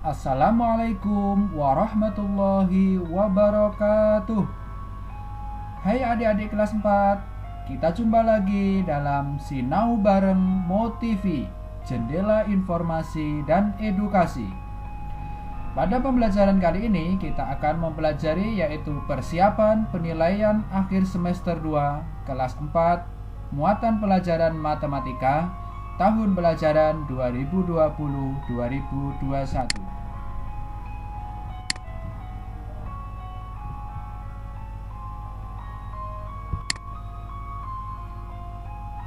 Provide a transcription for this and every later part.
Assalamualaikum warahmatullahi wabarakatuh. Hai adik-adik kelas 4, kita jumpa lagi dalam Sinau Bareng MoTV, Jendela Informasi dan Edukasi. Pada pembelajaran kali ini kita akan mempelajari yaitu persiapan penilaian akhir semester 2 kelas 4 muatan pelajaran matematika tahun pelajaran 2020-2021.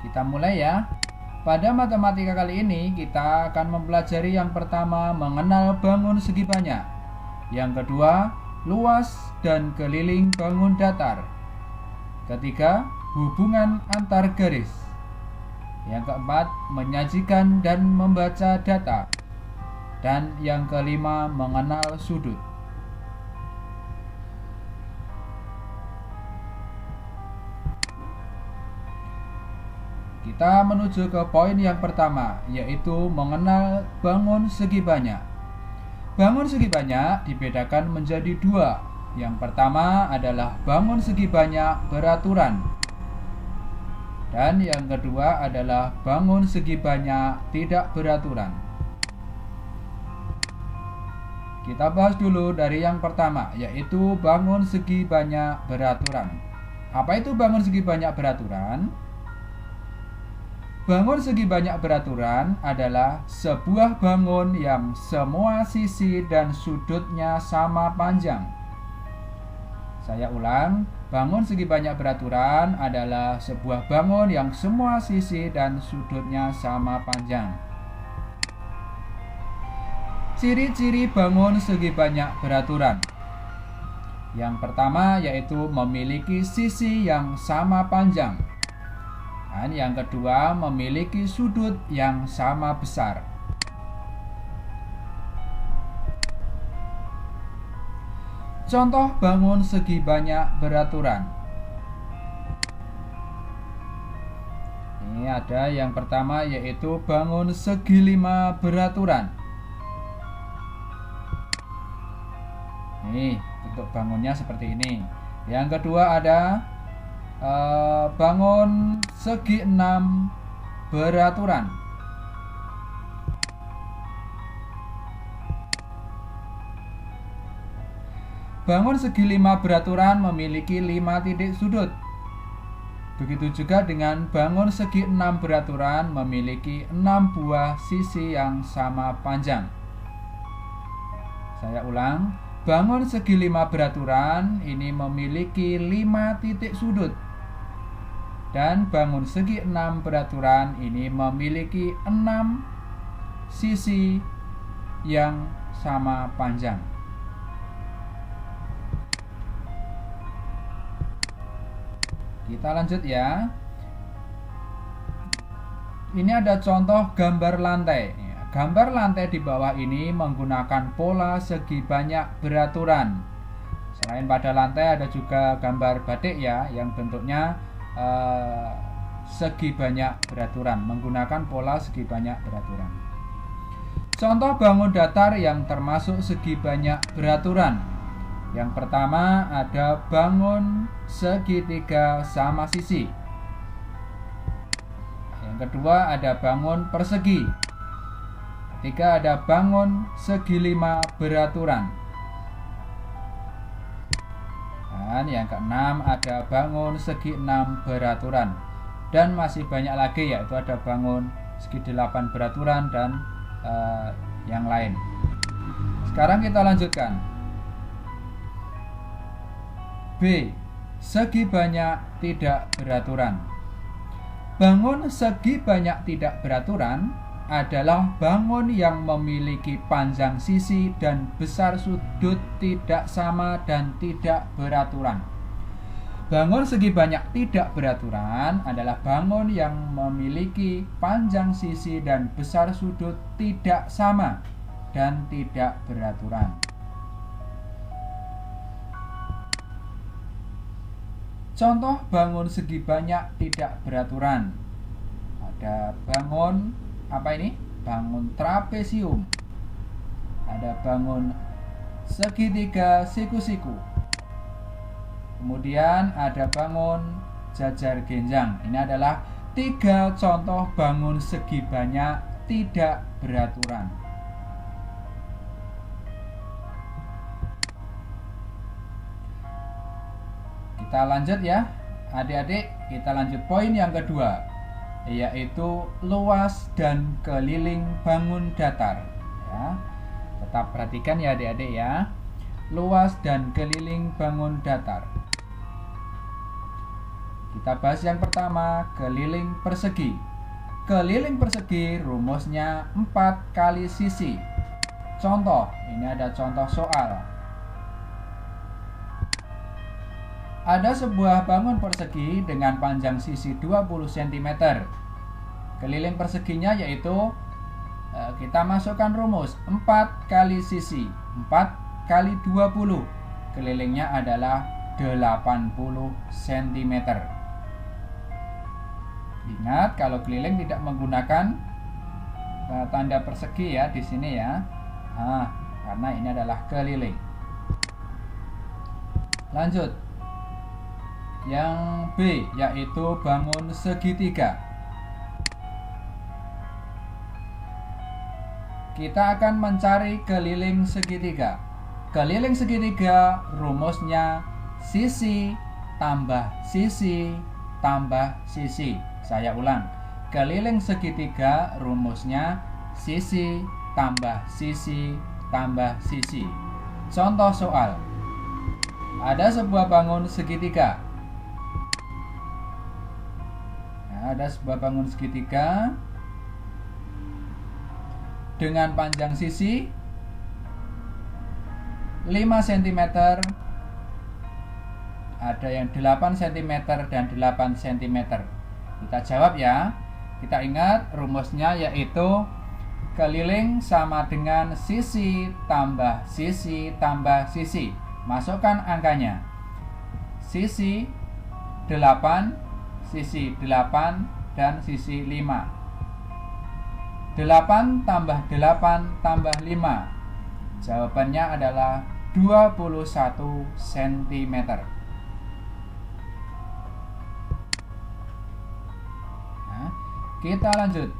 Kita mulai ya. Pada matematika kali ini kita akan mempelajari yang pertama mengenal bangun segi banyak. Yang kedua, luas dan keliling bangun datar. Ketiga, hubungan antar garis. Yang keempat, menyajikan dan membaca data. Dan yang kelima, mengenal sudut. Kita menuju ke poin yang pertama, yaitu mengenal bangun segi banyak. Bangun segi banyak dibedakan menjadi dua. Yang pertama adalah bangun segi banyak beraturan. Dan yang kedua adalah bangun segi banyak tidak beraturan. Kita bahas dulu dari yang pertama, yaitu bangun segi banyak beraturan. Apa itu bangun segi banyak beraturan? Bangun segi banyak beraturan adalah sebuah bangun yang semua sisi dan sudutnya sama panjang. Saya ulang, bangun segi banyak beraturan adalah sebuah bangun yang semua sisi dan sudutnya sama panjang. Ciri-ciri bangun segi banyak beraturan. Yang pertama yaitu memiliki sisi yang sama panjang. Dan yang kedua, memiliki sudut yang sama besar. Contoh bangun segi banyak beraturan. Ini ada yang pertama yaitu bangun segi 5 beraturan. Nih, bentuk bangunnya seperti ini. Yang kedua ada bangun segi 6 beraturan. Bangun segi 5 beraturan memiliki 5 titik sudut. Begitu juga dengan bangun segi 6 beraturan memiliki 6 buah sisi yang sama panjang. Saya ulang, bangun segi 5 beraturan ini memiliki 5 titik sudut. Dan bangun segi 6 beraturan ini memiliki 6 sisi yang sama panjang. Kita lanjut ya. Ini ada contoh gambar lantai. Gambar lantai di bawah ini menggunakan pola segi banyak beraturan. Selain pada lantai ada juga gambar batik ya, yang bentuknya segi banyak beraturan, menggunakan pola segi banyak beraturan. Contoh bangun datar yang termasuk segi banyak beraturan. Yang pertama ada bangun segitiga sama sisi. Yang kedua ada bangun persegi. Ketiga ada bangun segi 5 beraturan. Dan yang keenam ada bangun segi 6 beraturan. Dan masih banyak lagi, yaitu ada bangun segi 8 beraturan dan yang lain. Sekarang kita lanjutkan. B. Segi banyak tidak beraturan. Bangun segi banyak tidak beraturan adalah bangun yang memiliki panjang sisi dan besar sudut tidak sama dan tidak beraturan. Bangun segi banyak tidak beraturan adalah bangun yang memiliki panjang sisi dan besar sudut tidak sama dan tidak beraturan. Contoh bangun segi banyak tidak beraturan. Ada bangun apa ini? Bangun trapesium. ada bangun segitiga siku-siku. Kemudian ada bangun jajar genjang. Ini adalah 3 contoh bangun segi banyak tidak beraturan. Kita lanjut ya, adik-adik. Kita lanjut poin yang kedua, yaitu luas dan keliling bangun datar. Ya, tetap perhatikan ya adik-adik ya. Luas dan keliling bangun datar. Kita bahas yang pertama, keliling persegi. Keliling persegi rumusnya 4 kali sisi. Contoh, ini ada contoh soal. Ada sebuah bangun persegi dengan panjang sisi 20 cm. Keliling perseginya yaitu, kita masukkan rumus 4 kali sisi, 4 kali 20. Kelilingnya adalah 80 cm. Ingat, kalau keliling tidak menggunakan tanda persegi ya di sini ya. Karena ini adalah keliling. Lanjut. Yang B, yaitu bangun segitiga. Kita akan mencari keliling segitiga. Keliling segitiga rumusnya sisi tambah sisi tambah sisi. Saya ulang. Keliling segitiga rumusnya sisi tambah sisi tambah sisi. Contoh soal. Ada sebuah bangun segitiga. Ada sebuah bangun segitiga dengan panjang sisi 5 cm, ada yang 8 cm dan 8 cm. Kita jawab ya. Kita ingat rumusnya yaitu keliling sama dengan sisi tambah sisi tambah sisi. Masukkan angkanya. Sisi 8, sisi 8 dan sisi 5. 8 tambah 8 tambah 5. Jawabannya adalah 21 cm. Nah, kita lanjut.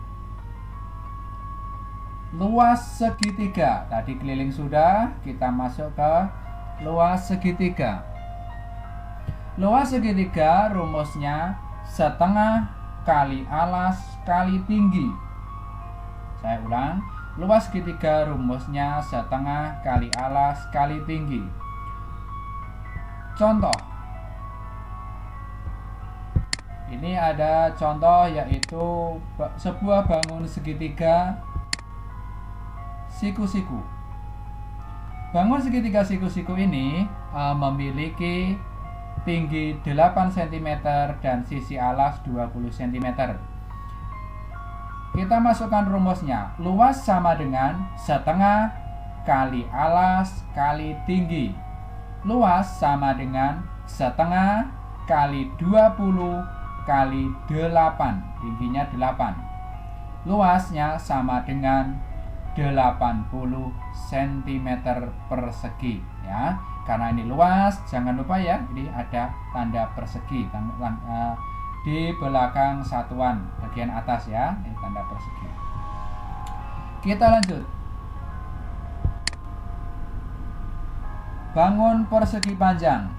Luas segitiga. Tadi keliling sudah, kita masuk ke luas segitiga. Luas segitiga rumusnya setengah kali alas kali tinggi. Saya ulang, luas segitiga rumusnya setengah kali alas kali tinggi. Contoh. Ini ada contoh yaitu sebuah bangun segitiga siku-siku. Bangun segitiga siku-siku ini memiliki tinggi 8 cm dan sisi alas 20 cm. Kita masukkan rumusnya. Luas sama dengan setengah kali alas kali tinggi. Luas sama dengan setengah kali 20 kali 8. Tingginya 8. Luasnya sama dengan 80 cm persegi ya. Karena ini luas, jangan lupa ya, ini ada tanda persegi di belakang satuan bagian atas ya, ini tanda persegi. Kita lanjut. Bangun persegi panjang.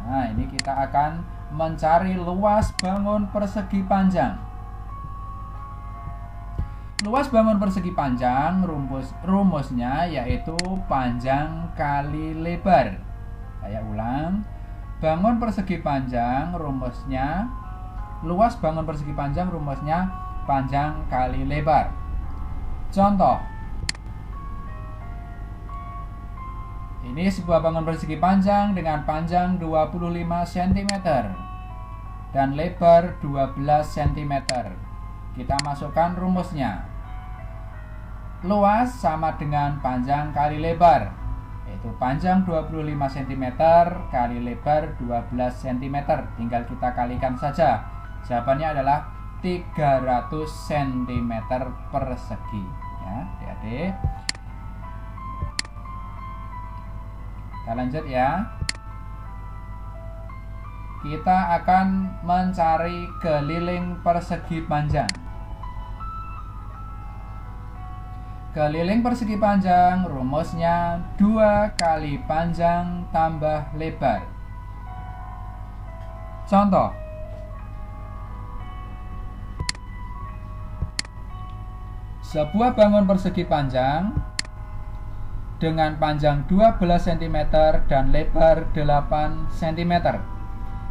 Nah, ini kita akan mencari luas bangun persegi panjang. Luas bangun persegi panjang rumusnya yaitu panjang kali lebar. Saya ulang. Bangun persegi panjang rumusnya, luas bangun persegi panjang rumusnya panjang kali lebar. Contoh. Ini sebuah bangun persegi panjang dengan panjang 25 cm dan lebar 12 cm. Kita masukkan rumusnya. Luas sama dengan panjang kali lebar, yaitu panjang 25 cm kali lebar 12 cm. Tinggal kita kalikan saja. Jawabannya adalah 300 cm persegi ya, adik-adik. Kita lanjut ya. Kita akan mencari keliling persegi panjang. Keliling persegi panjang rumusnya 2 kali panjang tambah lebar. Contoh. Sebuah bangun persegi panjang dengan panjang 12 cm dan lebar 8 cm.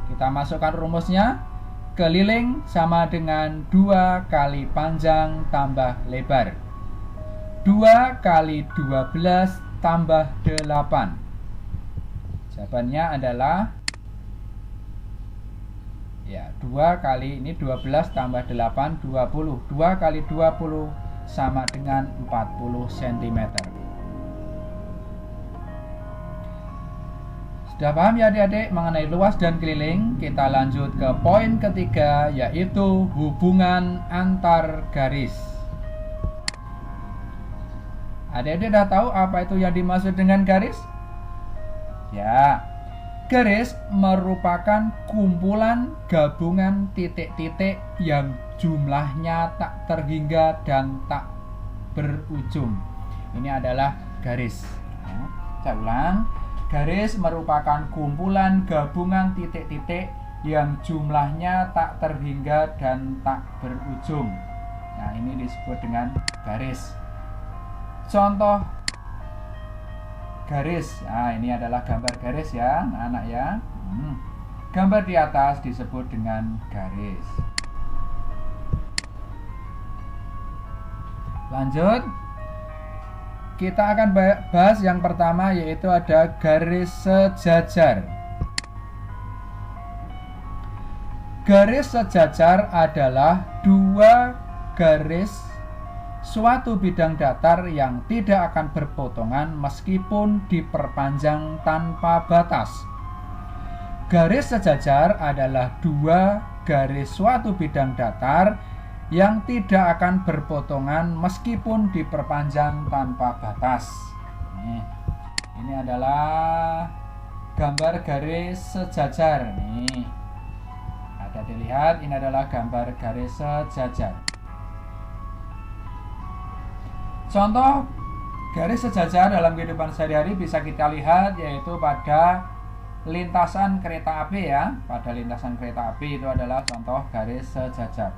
Kita masukkan rumusnya. Keliling sama dengan 2 kali panjang tambah lebar. 2 kali 12 tambah 8. Jawabannya adalah ya 2 kali ini 12 tambah 8 20. 2 kali 20 sama dengan 40 cm. Sudah paham ya adik-adik mengenai luas dan keliling? Kita lanjut ke poin ketiga, yaitu hubungan antar garis. Adik-adik sudah tahu apa itu yang dimaksud dengan garis? Ya, garis merupakan kumpulan gabungan titik-titik yang jumlahnya tak terhingga dan tak berujung. Ini adalah garis. Saya ulang. Garis merupakan kumpulan gabungan titik-titik yang jumlahnya tak terhingga dan tak berujung. Nah, ini disebut dengan garis. Contoh garis. Nah, ini adalah gambar garis ya, anak-anak ya. Gambar di atas disebut dengan garis. Lanjut. Kita akan bahas yang pertama, yaitu ada garis sejajar. Garis sejajar adalah 2 garis suatu bidang datar yang tidak akan berpotongan meskipun diperpanjang tanpa batas. Garis sejajar adalah 2 garis suatu bidang datar yang tidak akan berpotongan meskipun diperpanjang tanpa batas. Ini adalah gambar garis sejajar. Nih, ada dilihat, ini adalah gambar garis sejajar. Contoh garis sejajar dalam kehidupan sehari-hari bisa kita lihat yaitu pada lintasan kereta api ya. Pada lintasan kereta api itu adalah contoh garis sejajar.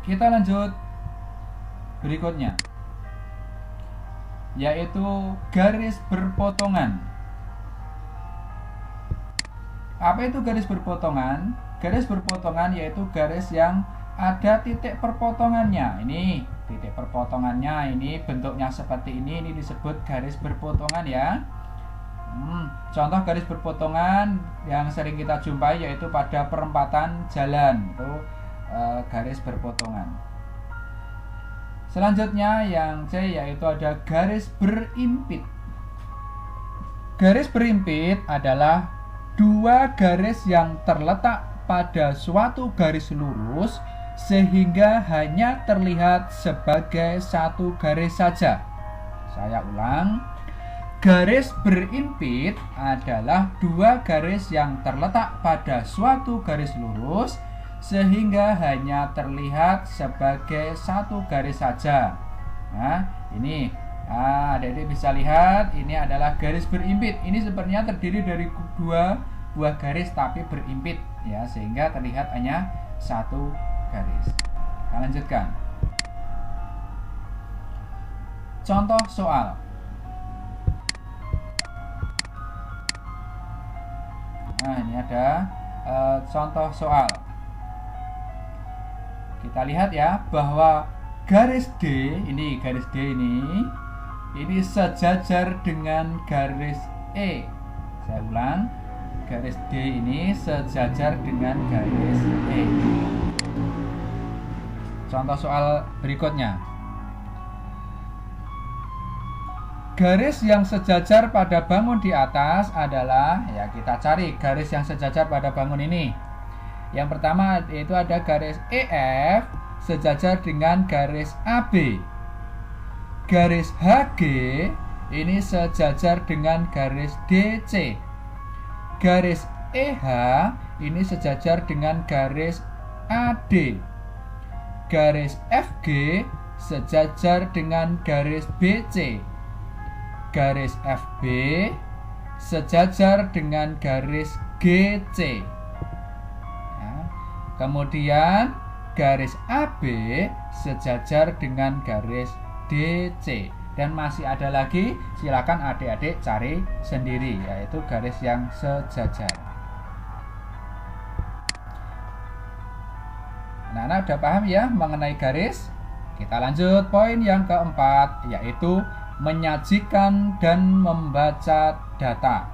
Kita lanjut berikutnya, yaitu garis berpotongan. Apa itu garis berpotongan? Garis berpotongan yaitu garis yang ada titik perpotongannya. Ini titik perpotongannya, ini bentuknya seperti ini disebut garis berpotongan ya. Contoh garis berpotongan yang sering kita jumpai yaitu pada perempatan jalan, itu garis berpotongan. Selanjutnya yang C, yaitu ada garis berimpit. Garis berimpit adalah 2 garis yang terletak pada suatu garis lurus sehingga hanya terlihat sebagai satu garis saja. Saya ulang. Garis berimpit adalah 2 garis yang terletak pada suatu garis lurus sehingga hanya terlihat sebagai satu garis saja. Nah, ini adik-adik bisa lihat, ini adalah garis berimpit. Ini sebenarnya terdiri dari 2 buah garis tapi berimpit ya, sehingga terlihat hanya satu garis. Kita lanjutkan. Contoh soal. Nah, ini ada contoh soal. Kita lihat ya bahwa garis D ini sejajar dengan garis E. Saya ulang, garis D ini sejajar dengan garis E. Contoh soal berikutnya. Garis yang sejajar pada bangun di atas adalah, ya kita cari garis yang sejajar pada bangun ini. Yang pertama yaitu ada garis EF sejajar dengan garis AB. garis HG ini sejajar dengan garis DC. Garis EH ini sejajar dengan garis AD. Garis FG sejajar dengan garis BC. Garis FB sejajar dengan garis GC. Ya. Kemudian garis AB sejajar dengan garis DC. Dan masih ada lagi, silakan adik-adik cari sendiri, yaitu garis yang sejajar. Anak-anak udah paham ya mengenai garis? Kita lanjut poin yang keempat, yaitu menyajikan dan membaca data.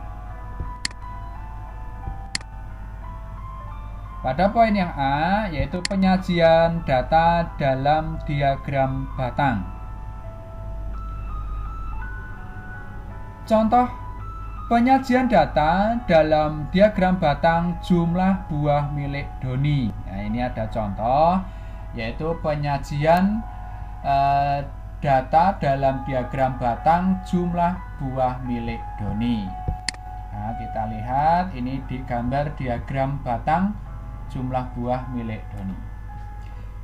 Pada poin yang A, yaitu penyajian data dalam diagram batang. Contoh penyajian data dalam diagram batang jumlah buah milik Doni. Nah, ini ada contoh, yaitu penyajian data dalam diagram batang jumlah buah milik Doni. Nah, kita lihat ini di gambar diagram batang jumlah buah milik Doni.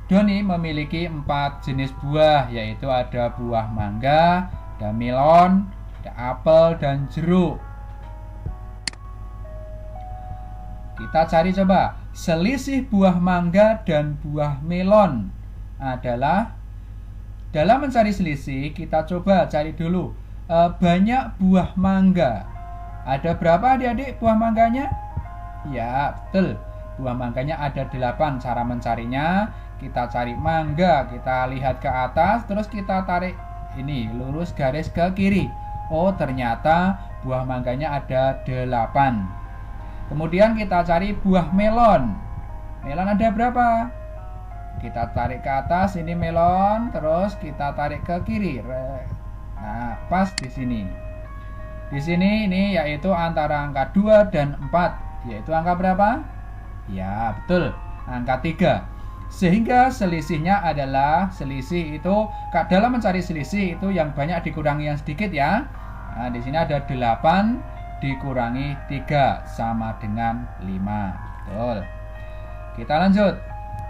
Doni memiliki 4 jenis buah, yaitu ada buah mangga, ada melon, ada apel, dan jeruk. Kita cari coba selisih buah mangga dan buah melon adalah, dalam mencari selisih kita coba cari dulu banyak buah mangga. Ada berapa adik-adik buah mangganya? Ya betul, buah mangganya ada 8. Cara mencarinya, kita cari mangga, kita lihat ke atas, terus kita tarik ini lurus garis ke kiri. Oh ternyata buah mangganya ada 8. Kemudian kita cari buah melon. Melon ada berapa? Kita tarik ke atas, ini melon, terus kita tarik ke kiri. Nah, pas di sini. Di sini ini yaitu antara angka 2 dan 4, yaitu angka berapa? Ya, betul, angka 3. Sehingga selisihnya adalah, selisih itu dalam mencari selisih itu yang banyak dikurangi yang sedikit ya. Nah, di sini ada 8 dikurangi 3 sama dengan 5. Betul. Kita lanjut.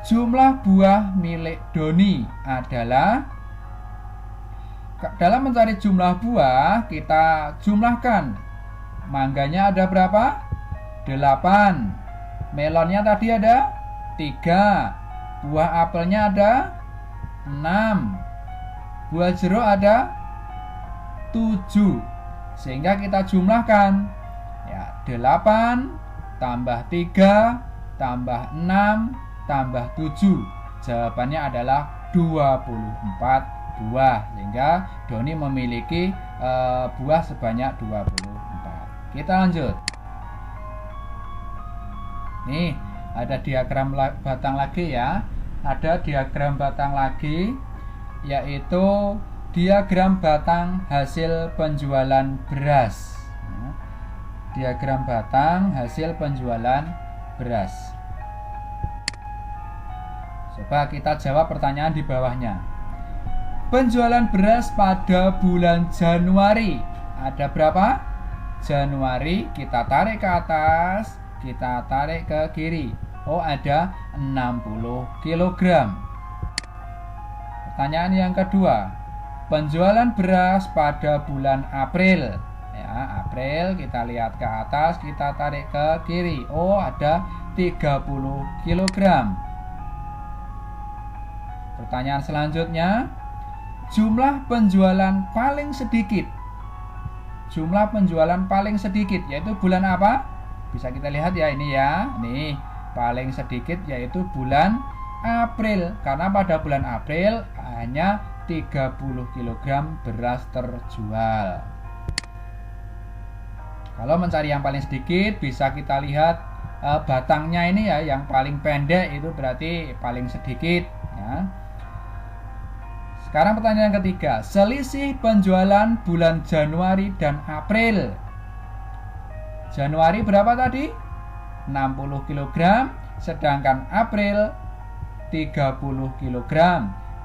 Jumlah buah milik Doni adalah, dalam mencari jumlah buah kita jumlahkan. Mangganya ada berapa? 8. Melonnya tadi ada 3. Buah apelnya ada 6. Buah jeruk ada 7. Sehingga kita jumlahkan ya, 8 tambah 3 tambah 6 tambah 7. Jawabannya adalah 24 buah. Sehingga Doni memiliki buah sebanyak 24. Kita lanjut. Nih, ada diagram batang lagi ya. Ada diagram batang lagi, yaitu diagram batang hasil penjualan beras. Diagram batang hasil penjualan beras. Coba kita jawab pertanyaan di bawahnya. Penjualan beras pada bulan Januari ada berapa? Januari kita tarik ke atas, kita tarik ke kiri. Oh, ada 60 kg. Pertanyaan yang kedua. Penjualan beras pada bulan April. Ya, April kita lihat ke atas, kita tarik ke kiri. Oh, ada 30 kg. Pertanyaan selanjutnya, jumlah penjualan paling sedikit. Jumlah penjualan paling sedikit yaitu bulan apa? Bisa kita lihat ya, ini ya. Nih, paling sedikit yaitu bulan April. Karena pada bulan April hanya 30 kg beras terjual. Kalau mencari yang paling sedikit, bisa kita lihat batangnya ini ya, yang paling pendek itu berarti paling sedikit ya. Sekarang pertanyaan ketiga, selisih penjualan bulan Januari dan April. Januari berapa tadi? 60 kg, sedangkan April 30 kg.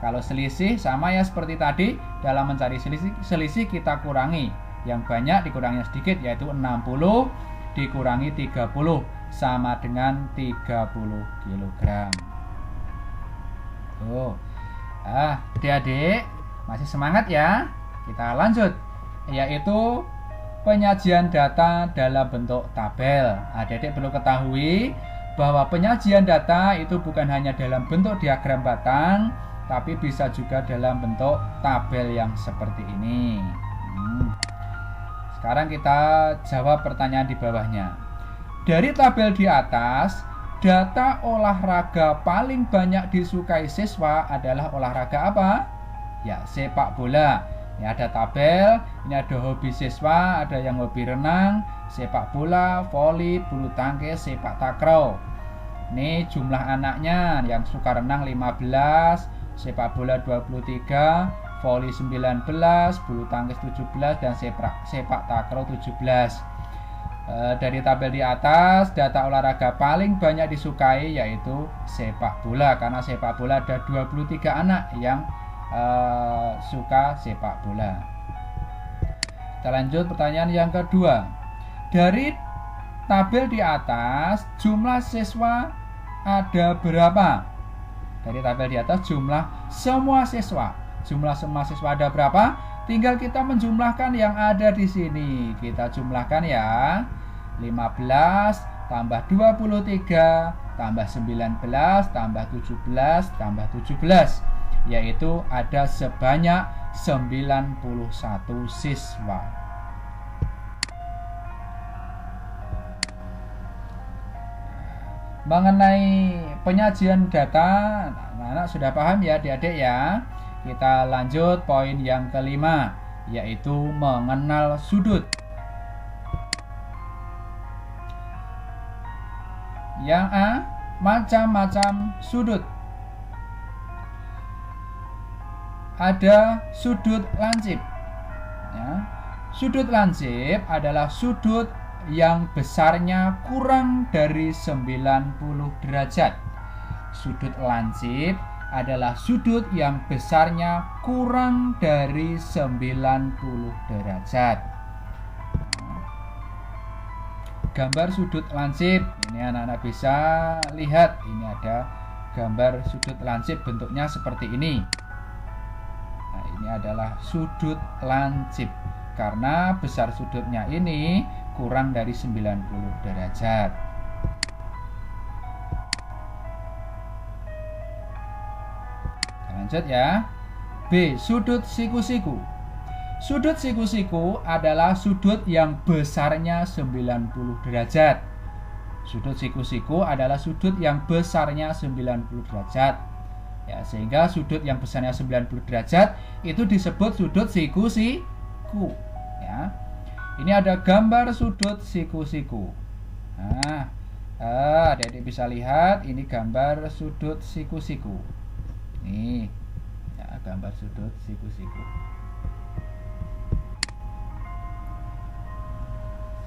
Kalau selisih sama ya seperti tadi, dalam mencari selisih kita kurangi. Yang banyak dikurangi sedikit, yaitu 60 dikurangi 30 sama dengan 30 kg. Tuh. Adik-adik masih semangat ya? Kita lanjut, yaitu penyajian data dalam bentuk tabel. Adik-adik perlu ketahui bahwa penyajian data itu bukan hanya dalam bentuk diagram batang, tapi bisa juga dalam bentuk tabel yang seperti ini. Sekarang kita jawab pertanyaan di bawahnya. Dari tabel di atas, data olahraga paling banyak disukai siswa adalah olahraga apa? Ya, sepak bola. Ini ada tabel, ini ada hobi siswa, ada yang hobi renang, sepak bola, voli, bulu tangkis, sepak takraw. Ini jumlah anaknya, yang suka renang 15, sepak bola 23, voli 19, bulu tangkis 17, dan sepak takraw 17. Dari tabel di atas, data olahraga paling banyak disukai yaitu sepak bola, karena sepak bola ada 23 anak yang suka sepak bola. Kita lanjut pertanyaan yang kedua. Dari tabel di atas, jumlah siswa ada berapa? Dari tabel di atas, jumlah semua siswa. Jumlah semua siswa ada berapa? Tinggal kita menjumlahkan yang ada di sini. Kita jumlahkan ya. 15 tambah 23 tambah 19 tambah 17 tambah 17, yaitu ada sebanyak 91 siswa. Mengenai penyajian data, anak-anak sudah paham ya adik-adik ya. Kita lanjut poin yang kelima, yaitu mengenal sudut. Yang A, macam-macam sudut. Ada sudut lancip. Ya. Sudut lancip adalah sudut yang besarnya kurang dari 90 derajat. Sudut lancip adalah sudut yang besarnya kurang dari 90 derajat. Gambar sudut lancip, ini anak-anak bisa lihat, ini ada gambar sudut lancip, bentuknya seperti ini. Nah, ini adalah sudut lancip karena besar sudutnya ini kurang dari 90 derajat. Lanjut ya. B, sudut siku-siku. Sudut siku-siku adalah sudut yang besarnya 90 derajat. Sudut siku-siku adalah sudut yang besarnya 90 derajat. Ya, sehingga sudut yang besarnya 90 derajat itu disebut sudut siku-siku. Ya. Ini ada gambar sudut siku-siku. Nah, adik-adik bisa lihat ini gambar sudut siku-siku. Nih, ya, gambar sudut siku-siku.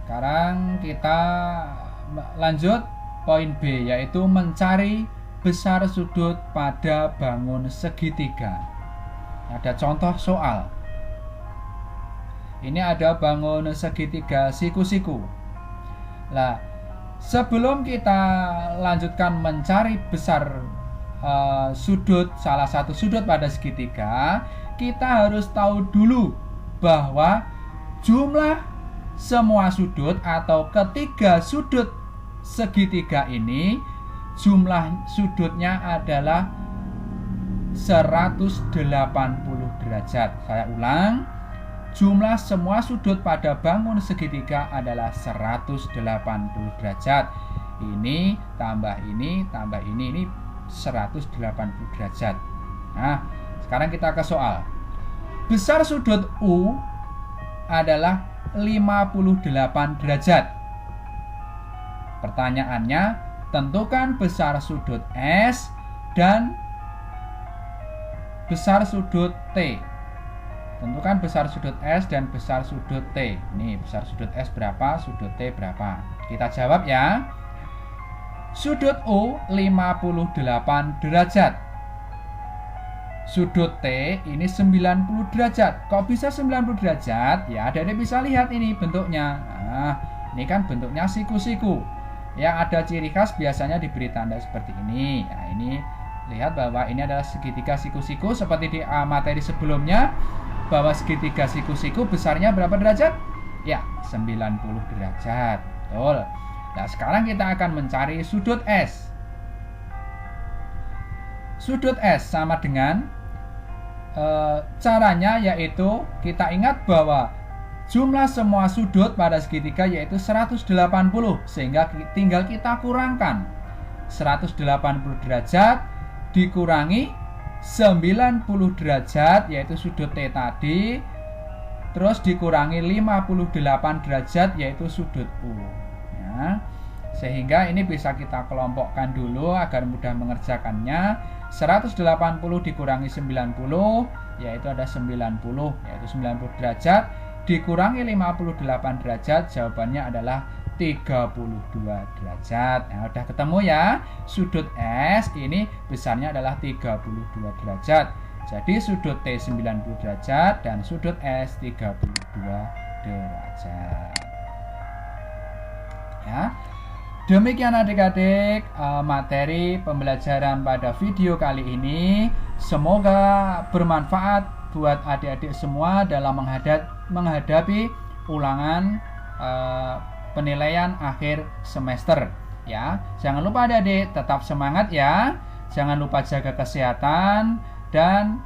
Sekarang kita lanjut poin B, yaitu mencari besar sudut pada bangun segitiga. Ada contoh soal. Ini ada bangun segitiga siku-siku. Nah, sebelum kita lanjutkan mencari besar sudut, salah satu sudut pada segitiga, kita harus tahu dulu bahwa jumlah semua sudut atau ketiga sudut segitiga ini jumlah sudutnya adalah 180 derajat. Saya ulang, jumlah semua sudut pada bangun segitiga adalah 180 derajat. Ini tambah ini tambah ini 180 derajat. Nah, sekarang kita ke soal. Besar sudut U adalah 58 derajat. Pertanyaannya, tentukan besar sudut S dan besar sudut T. Tentukan besar sudut S dan besar sudut T. Nih, besar sudut S berapa, sudut T berapa? Kita jawab ya. Sudut U 58 derajat. sudut T ini 90 derajat. Kok bisa 90 derajat? Ya, Adik-adik bisa lihat ini bentuknya. Nah, ini kan bentuknya siku-siku. Yang ada ciri khas biasanya diberi tanda seperti ini. Nah, ini lihat bahwa ini adalah segitiga siku-siku seperti di materi sebelumnya, bahwa segitiga siku-siku besarnya berapa derajat? Ya, 90 derajat. Betul. Nah, sekarang kita akan mencari sudut S. Sudut S sama dengan caranya yaitu kita ingat bahwa jumlah semua sudut pada segitiga yaitu 180, sehingga tinggal kita kurangkan 180 derajat dikurangi 90 derajat yaitu sudut T tadi, terus dikurangi 58 derajat yaitu sudut U ya. Sehingga ini bisa kita kelompokkan dulu agar mudah mengerjakannya. 180 dikurangi 90 yaitu ada 90, yaitu 90 derajat dikurangi 58 derajat, jawabannya adalah 32 derajat. Nah, udah ketemu ya. Sudut S ini besarnya adalah 32 derajat. Jadi sudut T 90 derajat dan sudut S 32 derajat. Ya. Demikian adik-adik materi pembelajaran pada video kali ini. Semoga bermanfaat buat adik-adik semua dalam menghadapi ulangan penilaian akhir semester ya. Jangan lupa adik-adik tetap semangat ya. Jangan lupa jaga kesehatan dan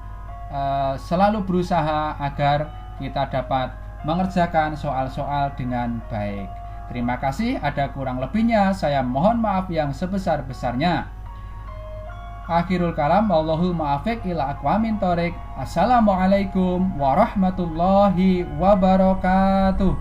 selalu berusaha agar kita dapat mengerjakan soal-soal dengan baik. Terima kasih, ada kurang lebihnya saya mohon maaf yang sebesar-besarnya. Akhirul kalam, wallahul muwaffiq ila aqwamit thoriq. Assalamualaikum warahmatullahi wabarakatuh.